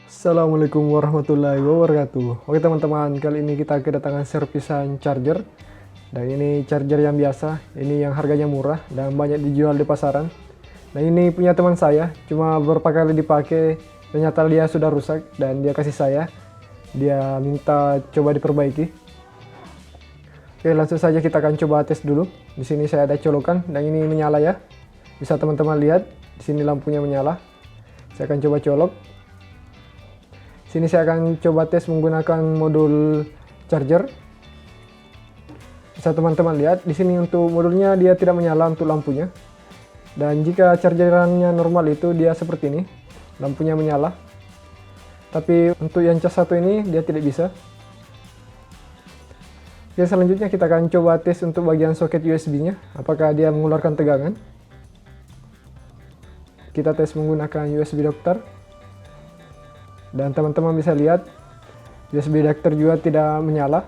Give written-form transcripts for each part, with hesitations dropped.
Assalamualaikum warahmatullahi wabarakatuh. Oke teman-teman, kali ini kita kedatangan servisan charger. Dan ini charger yang biasa, ini yang harganya murah dan banyak dijual di pasaran. Nah ini punya teman saya, cuma beberapa kali dipakai, ternyata dia sudah rusak dan dia kasih saya. Dia minta coba diperbaiki. Oke, langsung saja kita akan coba tes dulu. Di sini saya ada colokan dan ini menyala ya. Bisa teman-teman lihat, di sini lampunya menyala. Saya akan coba colok. Sini saya akan coba tes menggunakan modul charger. Bisa teman-teman lihat, di sini untuk modulnya dia tidak menyala untuk lampunya. Dan jika chargerannya normal itu dia seperti ini, lampunya menyala. Tapi untuk yang cas satu ini dia tidak bisa. Oke, selanjutnya kita akan coba tes untuk bagian soket USB-nya, apakah dia mengeluarkan tegangan. Kita tes menggunakan USB dokter. Dan teman-teman bisa lihat USB adapter juga tidak menyala.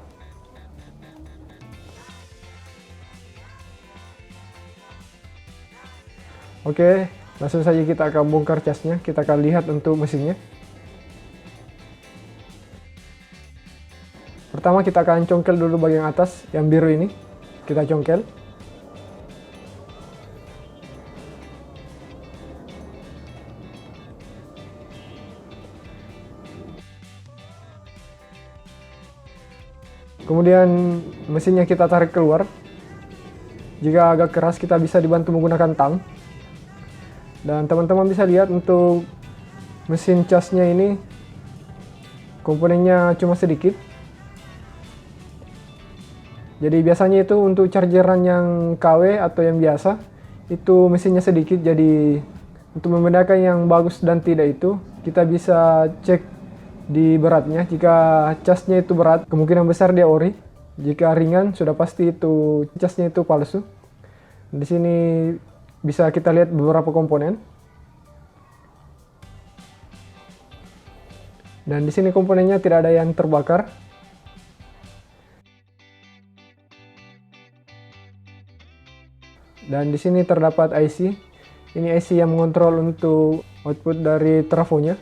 Oke, langsung saja kita akan bongkar casnya. Kita akan lihat untuk mesinnya. Pertama kita akan congkel dulu bagian atas yang biru ini. Kita congkel. Kemudian mesinnya kita tarik keluar. Jika agak keras kita bisa dibantu menggunakan tang. Dan teman-teman bisa lihat untuk mesin casnya ini komponennya cuma sedikit. Jadi biasanya itu untuk chargeran yang KW atau yang biasa itu mesinnya sedikit, jadi untuk membedakan yang bagus dan tidak itu kita bisa cek di beratnya. Jika casnya itu berat, kemungkinan besar dia ori. Jika ringan, sudah pasti itu casnya itu palsu. Di sini bisa kita lihat beberapa komponen. Dan di sini komponennya tidak ada yang terbakar. Dan di sini terdapat IC. Ini IC yang mengontrol untuk output dari trafonya.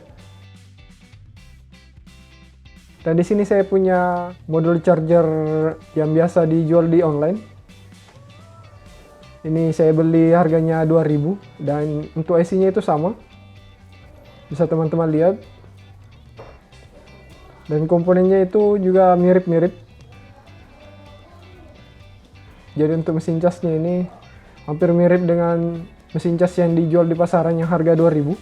Dan di sini saya punya modul charger yang biasa dijual di online. Ini saya beli harganya 2000 dan untuk IC-nya itu sama. Bisa teman-teman lihat. Dan komponennya itu juga mirip-mirip. Jadi untuk mesin casnya ini hampir mirip dengan mesin cas yang dijual di pasaran yang harga 2000.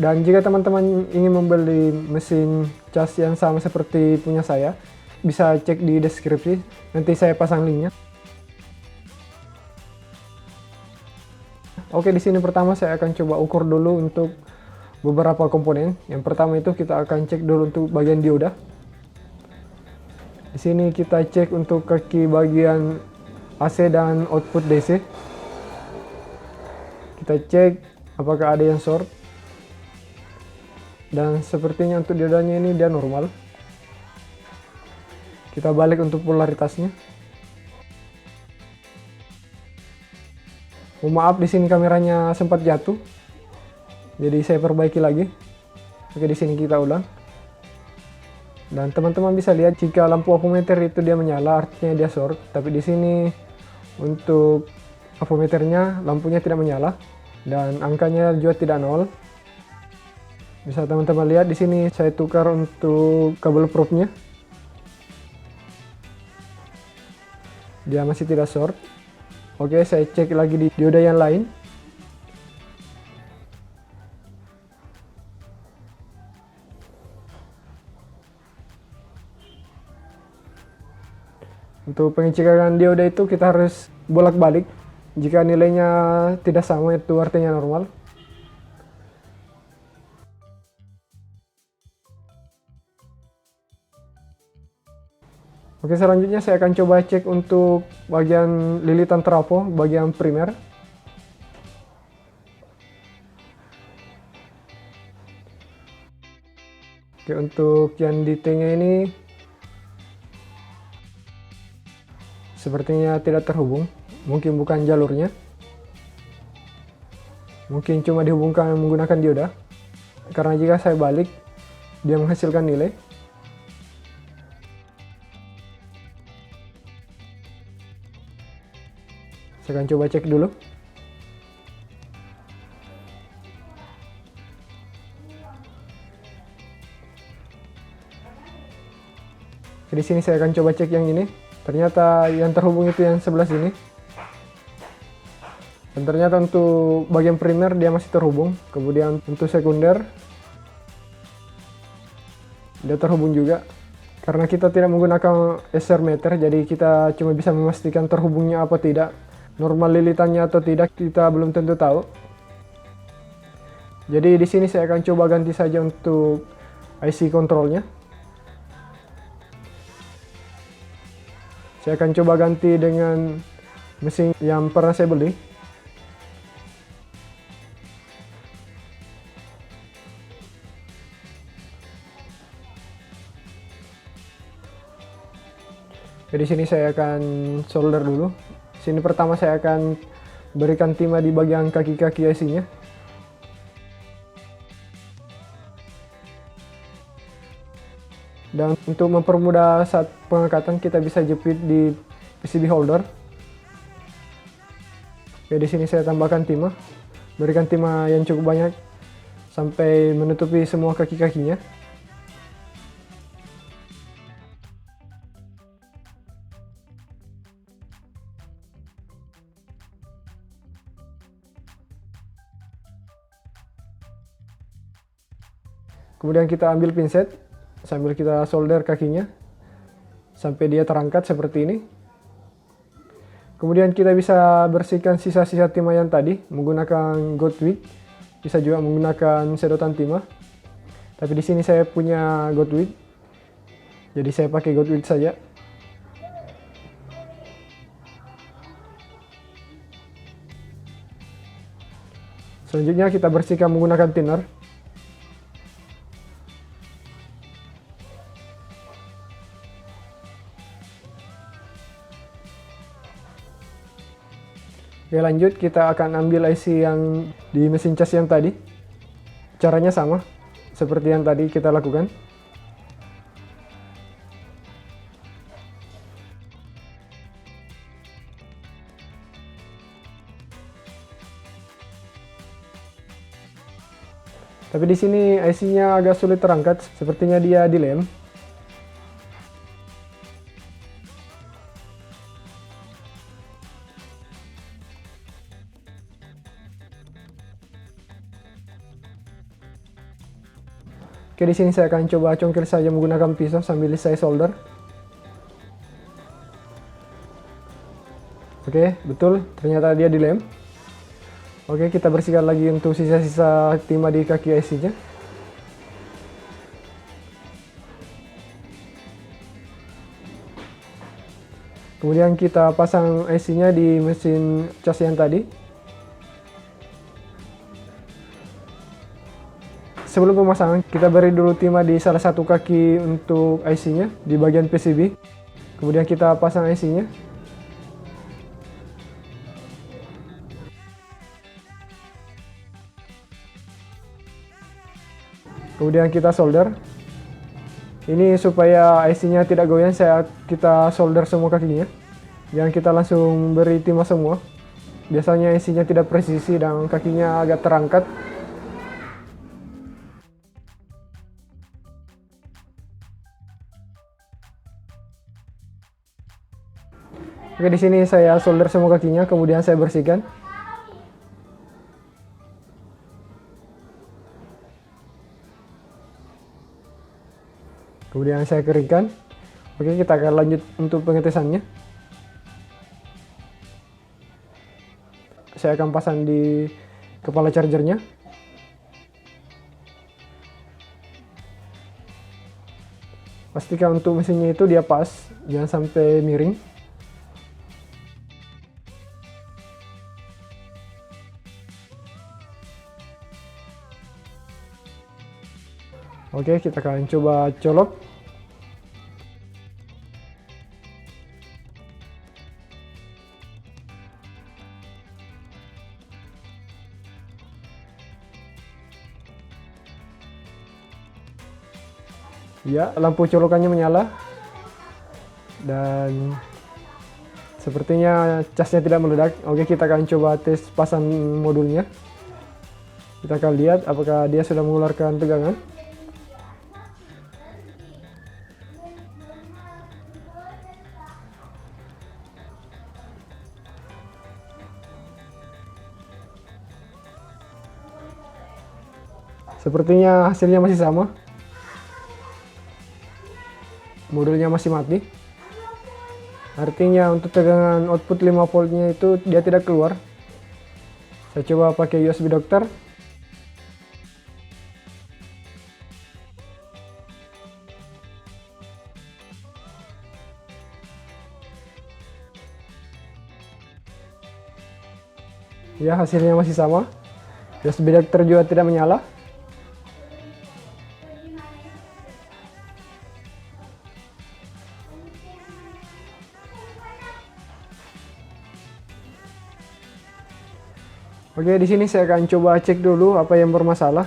Dan jika teman-teman ingin membeli mesin cas yang sama seperti punya saya, bisa cek di deskripsi, nanti saya pasang linknya. Oke, di sini pertama saya akan coba ukur dulu untuk beberapa komponen. Yang pertama itu kita akan cek dulu untuk bagian dioda. Di sini kita cek untuk kaki bagian AC dan output DC. Kita cek apakah ada yang short. Dan sepertinya untuk diodanya ini dia normal. Kita balik untuk polaritasnya. Oh, maaf, di sini kameranya sempat jatuh. Jadi saya perbaiki lagi. Oke, di sini kita ulang. Dan teman-teman bisa lihat jika lampu avometer itu dia menyala, artinya dia short. Tapi di sini untuk avometernya lampunya tidak menyala dan angkanya juga tidak nol. Bisa teman-teman lihat di sini saya tukar untuk kabel probe-nya. Dia masih tidak short. Oke, saya cek lagi di dioda yang lain. Untuk pengecekan dioda itu kita harus bolak-balik. Jika nilainya tidak sama itu artinya normal. Oke, selanjutnya saya akan coba cek untuk bagian lilitan trafo, bagian primer. Oke, untuk yang di tengah ini sepertinya tidak terhubung, mungkin bukan jalurnya. Mungkin cuma dihubungkan menggunakan dioda. Karena jika saya balik, dia menghasilkan nilai. Saya akan coba cek dulu. Di sini saya akan coba cek yang ini. Ternyata yang terhubung itu yang sebelah sini. Dan ternyata untuk bagian primer dia masih terhubung. Kemudian untuk sekunder dia terhubung juga. Karena kita tidak menggunakan SR meter, jadi kita cuma bisa memastikan terhubungnya apa tidak. Normal lilitannya atau tidak kita belum tentu tahu. Jadi di sini saya akan coba ganti saja untuk IC kontrolnya. Saya akan coba ganti dengan mesin yang pernah saya beli. Di sini saya akan solder dulu. Sini pertama saya akan berikan timah di bagian kaki-kaki IC-nya. Dan untuk mempermudah saat pengangkatan kita bisa jepit di PCB holder. Di sini saya tambahkan timah, berikan timah yang cukup banyak sampai menutupi semua kaki-kakinya. Kemudian kita ambil pinset sambil kita solder kakinya sampai dia terangkat seperti ini. Kemudian kita bisa bersihkan sisa-sisa timah yang tadi menggunakan gold wig, bisa juga menggunakan sedotan timah. Tapi di sini saya punya gold wig, jadi saya pakai gold wig saja. Selanjutnya kita bersihkan menggunakan thinner. Oke, lanjut kita akan ambil IC yang di mesin cas yang tadi. Caranya sama seperti yang tadi kita lakukan. Tapi di sini IC-nya agak sulit terangkat, sepertinya dia dilem. Oke, di sini saya akan coba congkel saja menggunakan pisau sambil saya solder. Oke, betul, ternyata dia dilem. Oke, kita bersihkan lagi untuk sisa-sisa timah di kaki IC-nya. Kemudian kita pasang IC-nya di mesin cas yang tadi. Sebelum pemasangan, kita beri dulu timah di salah satu kaki untuk IC-nya di bagian PCB. Kemudian kita pasang IC-nya. Kemudian kita solder. Ini supaya IC-nya tidak goyang, kita solder semua kakinya. Jangan kita langsung beri timah semua. Biasanya IC-nya tidak presisi dan kakinya agak terangkat. Oke, di sini saya solder semua kakinya, kemudian saya bersihkan. Kemudian saya keringkan. Oke, kita akan lanjut untuk pengetesannya. Saya akan pasang di kepala chargernya. Pastikan untuk mesinnya itu dia pas, jangan sampai miring. Oke, kita akan coba colok. Ya, lampu colokannya menyala dan sepertinya casnya tidak meledak. Oke, kita akan coba tes pasang modulnya. Kita akan lihat apakah dia sudah mengeluarkan tegangan. Sepertinya hasilnya masih sama. Modulnya masih mati. Artinya untuk tegangan output 5 voltnya itu dia tidak keluar. Saya coba pakai USB dokter. Ya, hasilnya masih sama. USB dokter juga tidak menyala. Oke, di sini saya akan coba cek dulu apa yang bermasalah.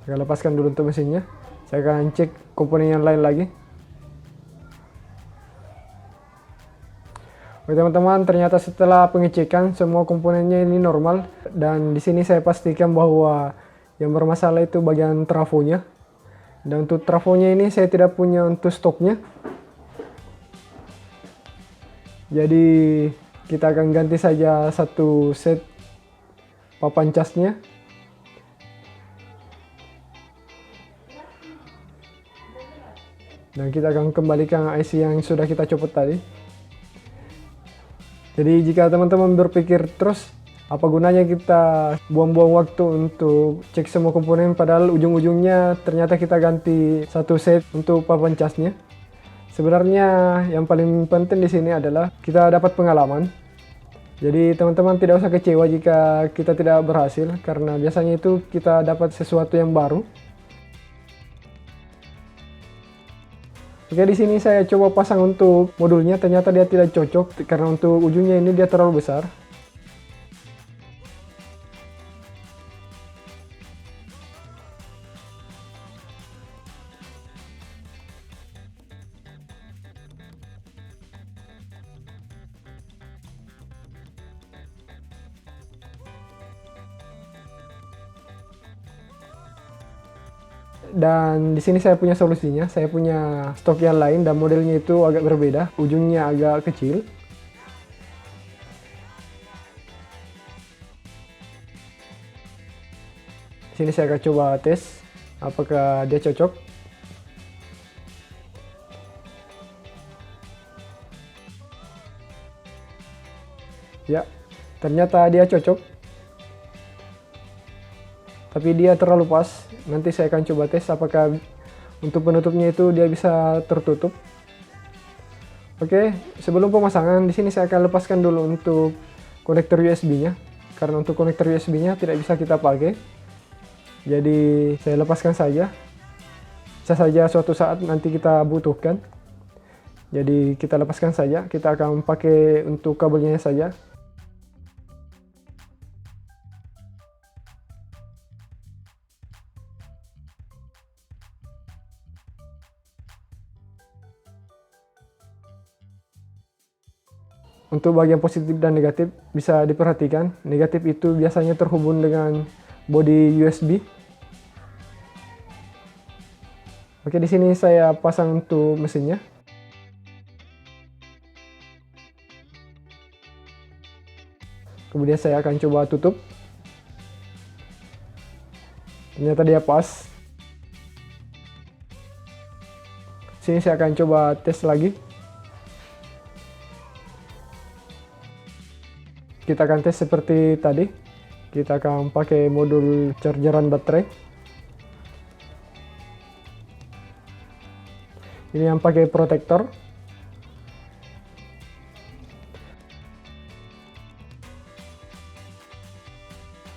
Saya lepaskan dulu untuk mesinnya. Saya akan cek komponen yang lain lagi. Oke teman-teman, ternyata setelah pengecekan semua komponennya ini normal, dan di sini saya pastikan bahwa yang bermasalah itu bagian trafonya. Dan untuk trafonya ini saya tidak punya untuk stoknya. Jadi kita akan ganti saja satu set papan casnya. Dan kita akan kembalikan IC yang sudah kita copot tadi. Jadi jika teman-teman berpikir terus, apa gunanya kita buang-buang waktu untuk cek semua komponen padahal ujung-ujungnya ternyata kita ganti satu set untuk papan casnya. Sebenarnya yang paling penting di sini adalah kita dapat pengalaman. Jadi teman-teman tidak usah kecewa jika kita tidak berhasil, karena biasanya itu kita dapat sesuatu yang baru. Oke, di sini saya coba pasang untuk modulnya, ternyata dia tidak cocok karena untuk ujungnya ini dia terlalu besar. Dan di sini saya punya solusinya. Saya punya stok yang lain dan modelnya itu agak berbeda. Ujungnya agak kecil. Di sini saya akan coba tes apakah dia cocok. Ya, ternyata dia cocok. Tapi dia terlalu pas. Nanti saya akan coba tes apakah untuk penutupnya itu dia bisa tertutup. Oke, sebelum pemasangan di sini saya akan lepaskan dulu untuk konektor USB-nya, karena untuk konektor USB-nya tidak bisa kita pakai. Jadi saya lepaskan saja. Bisa saja suatu saat nanti kita butuhkan. Jadi kita lepaskan saja. Kita akan pakai untuk kabelnya saja. Untuk bagian positif dan negatif bisa diperhatikan. Negatif itu biasanya terhubung dengan bodi USB. Oke, di sini saya pasang untuk mesinnya. Kemudian saya akan coba tutup. Ternyata dia pas. Sini saya akan coba tes lagi. Kita akan tes seperti tadi. Kita akan pakai modul chargeran baterai. Ini yang pakai protektor.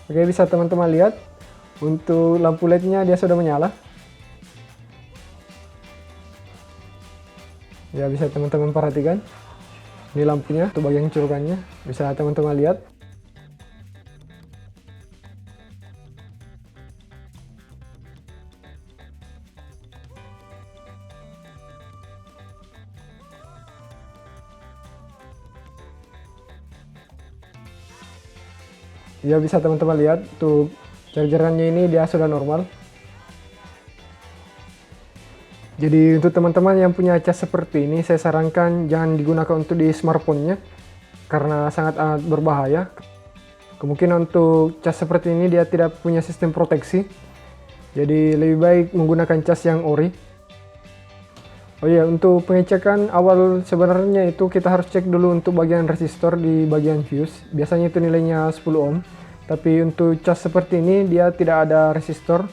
Oke, bisa teman-teman lihat. Untuk lampu LED-nya dia sudah menyala. Ya, bisa teman-teman perhatikan. Ini lampunya, untuk bagian colokannya, bisa teman-teman lihat. Ya bisa teman-teman lihat tuh chargerannya ini dia sudah normal. Jadi untuk teman-teman yang punya cas seperti ini, saya sarankan jangan digunakan untuk di smartphone-nya karena sangat amat berbahaya. Kemungkinan untuk cas seperti ini dia tidak punya sistem proteksi. Jadi lebih baik menggunakan cas yang ori. Oh iya, untuk pengecekan awal sebenarnya itu kita harus cek dulu untuk bagian resistor di bagian fuse. Biasanya itu nilainya 10 ohm. Tapi untuk cas seperti ini dia tidak ada resistor.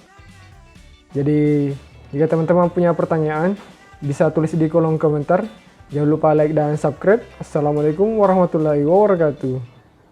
Jadi jika teman-teman punya pertanyaan bisa tulis di kolom komentar. Jangan lupa like dan subscribe. Assalamualaikum warahmatullahi wabarakatuh.